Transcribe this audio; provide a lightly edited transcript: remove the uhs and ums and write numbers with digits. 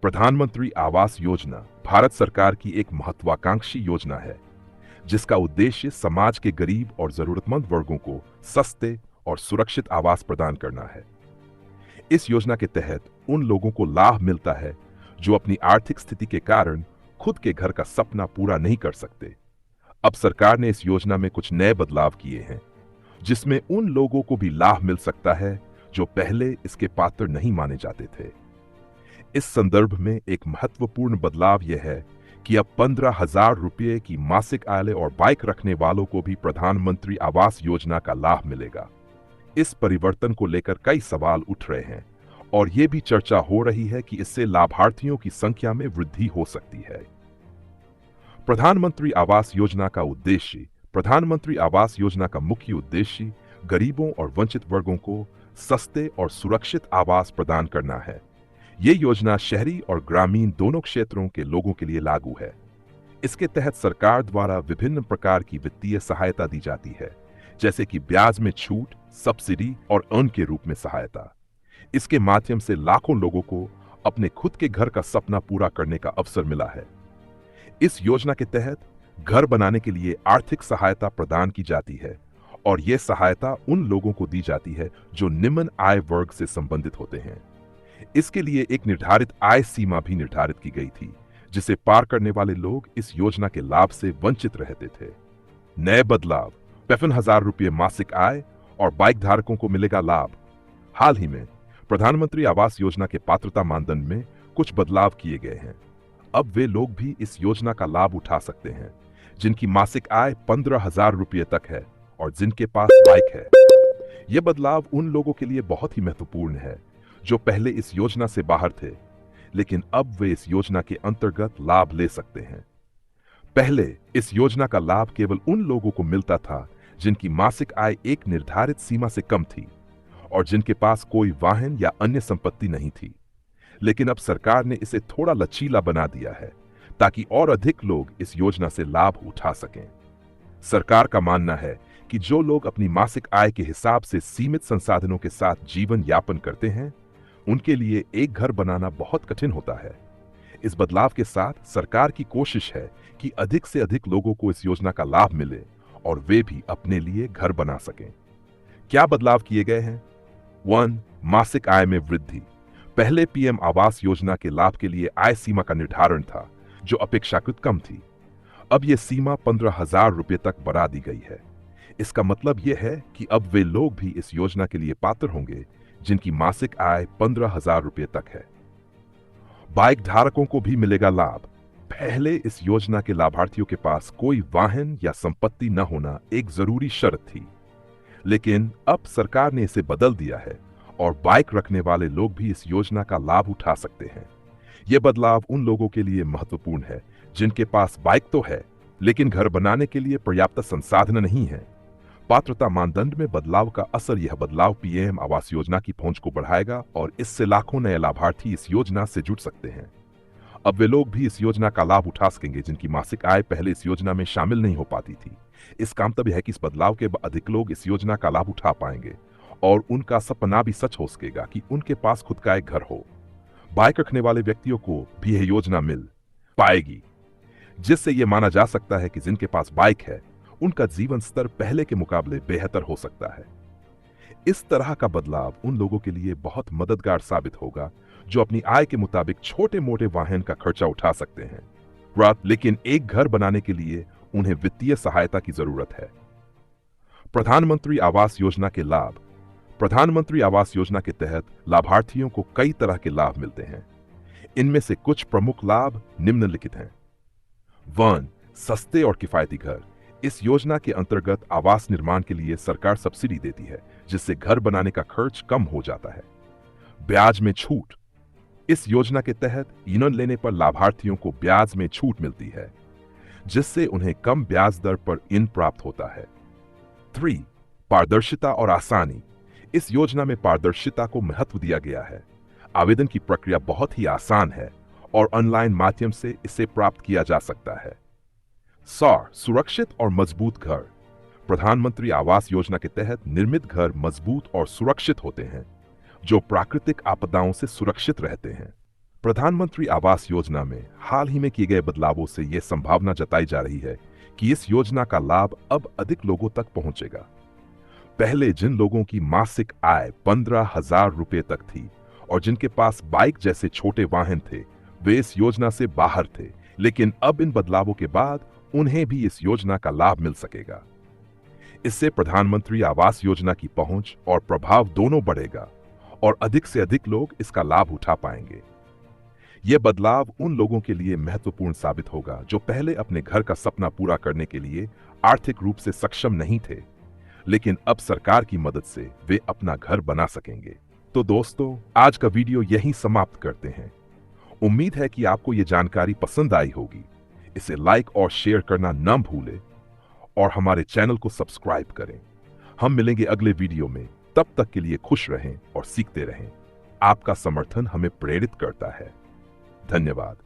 प्रधानमंत्री आवास योजना भारत सरकार की एक महत्वाकांक्षी योजना है जिसका उद्देश्य समाज के गरीब और जरूरतमंद वर्गों को सस्ते और सुरक्षित आवास प्रदान करना है। इस योजना के तहत उन लोगों को लाभ मिलता है जो अपनी आर्थिक स्थिति के कारण खुद के घर का सपना पूरा नहीं कर सकते। अब सरकार ने इस योजना में कुछ नए बदलाव किए हैं जिसमें उन लोगों को भी लाभ मिल सकता है जो पहले इसके पात्र नहीं माने जाते थे। इस संदर्भ में एक महत्वपूर्ण बदलाव यह है कि अब 15,000 रुपये की मासिक आय और बाइक रखने वालों को भी प्रधानमंत्री आवास योजना का लाभ मिलेगा। इस परिवर्तन को लेकर कई सवाल उठ रहे हैं और यह भी चर्चा हो रही है कि इससे लाभार्थियों की संख्या में वृद्धि हो सकती है। प्रधानमंत्री आवास योजना का मुख्य उद्देश्य गरीबों और वंचित वर्गों को सस्ते और सुरक्षित आवास प्रदान करना है। ये योजना शहरी और ग्रामीण दोनों क्षेत्रों के लोगों के लिए लागू है। इसके तहत सरकार द्वारा विभिन्न प्रकार की वित्तीय सहायता दी जाती है, जैसे कि ब्याज में छूट, सब्सिडी और ऋण के रूप में सहायता। इसके माध्यम से लाखों लोगों को अपने खुद के घर का सपना पूरा करने का अवसर मिला है। इस योजना के तहत घर बनाने के लिए आर्थिक सहायता प्रदान की जाती है और यह सहायता उन लोगों को दी जाती है जो निम्न आय वर्ग से संबंधित होते हैं। इसके लिए एक निर्धारित आय सीमा भी निर्धारित की गई थी जिसे पार करने वाले लोग इस योजना के लाभ से वंचित रहते थे। नए बदलाव: 55,000 रुपये मासिक आय और बाइक धारकों को मिलेगा लाभ। हाल ही में प्रधानमंत्री आवास योजना के पात्रता मानदंड में कुछ बदलाव किए गए हैं। अब वे लोग भी इस योजना का लाभ उठा सकते हैं जिनकी मासिक आय 15,000 रुपये तक है और जिनके पास बाइक है। यह बदलाव उन लोगों के लिए बहुत ही महत्वपूर्ण है जो पहले इस योजना से बाहर थे, लेकिन अब वे इस योजना के अंतर्गत लाभ ले सकते हैं। पहले इस योजना का लाभ केवल उन लोगों को मिलता था जिनकी मासिक आय एक निर्धारित सीमा से कम थी और जिनके पास कोई वाहन या अन्य संपत्ति नहीं थी। लेकिन अब सरकार ने इसे थोड़ा लचीला बना दिया है ताकि और अधिक लोग इस योजना से लाभ उठा सकें। सरकार का मानना है कि जो लोग अपनी मासिक आय के हिसाब से सीमित संसाधनों के साथ जीवन यापन करते हैं, उनके लिए एक घर बनाना बहुत कठिन होता है। इस बदलाव के साथ सरकार की कोशिश है कि अधिक से अधिक लोगों को इस योजना का लाभ मिले और वे भी अपने लिए घर बना सकें। क्या बदलाव किए गए हैं? 1. मासिक आय में वृद्धि। पहले पीएम आवास योजना के लाभ के लिए आय सीमा का निर्धारण था जो अपेक्षाकृत कम थी। अब यह सीमा 15,000 रुपये तक बढ़ा दी गई है। इसका मतलब यह है कि अब वे लोग भी इस योजना के लिए पात्र होंगे जिनकी मासिक आय 15,000 रुपये तक है। बाइक धारकों को भी मिलेगा लाभ। पहले इस योजना के लाभार्थियों के पास कोई वाहन या संपत्ति न होना एक जरूरी शर्त थी, लेकिन अब सरकार ने इसे बदल दिया है और बाइक रखने वाले लोग भी इस योजना का लाभ उठा सकते हैं। यह बदलाव उन लोगों के लिए महत्वपूर्ण है जिनके पास बाइक तो है लेकिन घर बनाने के लिए पर्याप्त संसाधन नहीं है। पात्रता मानदंड में बदलाव का असर: यह बदलाव पीएम आवास योजना की पहुंच को बढ़ाएगा और इससे लाखों नए लाभार्थी इस योजना से जुड़ सकते हैं। अब वे लोग भी इस योजना का लाभ उठा सकेंगे जिनकी मासिक आय पहले इस योजना में शामिल नहीं हो पाती थी। इसका मतलब यह है कि इस बदलाव के बाद अधिक लोग इस योजना का लाभ उठा पाएंगे और उनका सपना भी सच हो सकेगा कि उनके पास खुद का एक घर हो। बाइक रखने वाले व्यक्तियों को भी यह योजना मिल पाएगी, जिससे यह माना जा सकता है कि जिनके पास बाइक है उनका जीवन स्तर पहले के मुकाबले बेहतर हो सकता है। इस तरह का बदलाव उन लोगों के लिए बहुत मददगार साबित होगा जो अपनी आय के मुताबिक छोटे मोटे वाहन का खर्चा उठा सकते हैं, लेकिन एक घर बनाने के लिए उन्हें वित्तीय सहायता की जरूरत है। प्रधानमंत्री आवास योजना के लाभ। प्रधानमंत्री आवास योजना के तहत लाभार्थियों को कई तरह के लाभ मिलते हैं। इनमें से कुछ प्रमुख लाभ निम्नलिखित हैं। 1. सस्ते और किफायती घर। इस योजना के अंतर्गत आवास निर्माण के लिए सरकार सब्सिडी देती है जिससे घर बनाने का खर्च कम हो जाता है। ब्याज में छूट। इस योजना के तहत ऋण लेने पर लाभार्थियों को ब्याज में छूट मिलती है जिससे उन्हें कम ब्याज दर पर ऋण प्राप्त होता है। 3. पारदर्शिता और आसानी। इस योजना में पारदर्शिता को महत्व दिया गया है। आवेदन की प्रक्रिया बहुत ही आसान है और ऑनलाइन माध्यम से इसे प्राप्त किया जा सकता है। सुरक्षित और मजबूत घर। प्रधानमंत्री आवास योजना के तहत निर्मित घर मजबूत और सुरक्षित होते हैं जो प्राकृतिक आपदाओं से सुरक्षित रहते हैं। प्रधानमंत्री आवास योजना में हाल ही में किए गए बदलावों से यह संभावना जताई जा रही है कि इस योजना का लाभ अब अधिक लोगों तक पहुंचेगा। पहले जिन लोगों की मासिक आय 15,000 रुपए तक थी और जिनके पास बाइक जैसे छोटे वाहन थे, वे इस योजना से बाहर थे, लेकिन अब इन बदलावों के बाद उन्हें भी इस योजना का लाभ मिल सकेगा। इससे प्रधानमंत्री आवास योजना की पहुंच और प्रभाव दोनों बढ़ेगा और अधिक से अधिक लोग इसका लाभ उठा पाएंगे। यह बदलाव उन लोगों के लिए महत्वपूर्ण साबित होगा जो पहले अपने घर का सपना पूरा करने के लिए आर्थिक रूप से सक्षम नहीं थे, लेकिन अब सरकार की मदद से वे अपना घर बना सकेंगे। तो दोस्तों, आज का वीडियो यहीं समाप्त करते हैं। उम्मीद है कि आपको यह जानकारी पसंद आई होगी। इसे लाइक और शेयर करना न भूलें और हमारे चैनल को सब्सक्राइब करें। हम मिलेंगे अगले वीडियो में। तब तक के लिए खुश रहें और सीखते रहें। आपका समर्थन हमें प्रेरित करता है। धन्यवाद।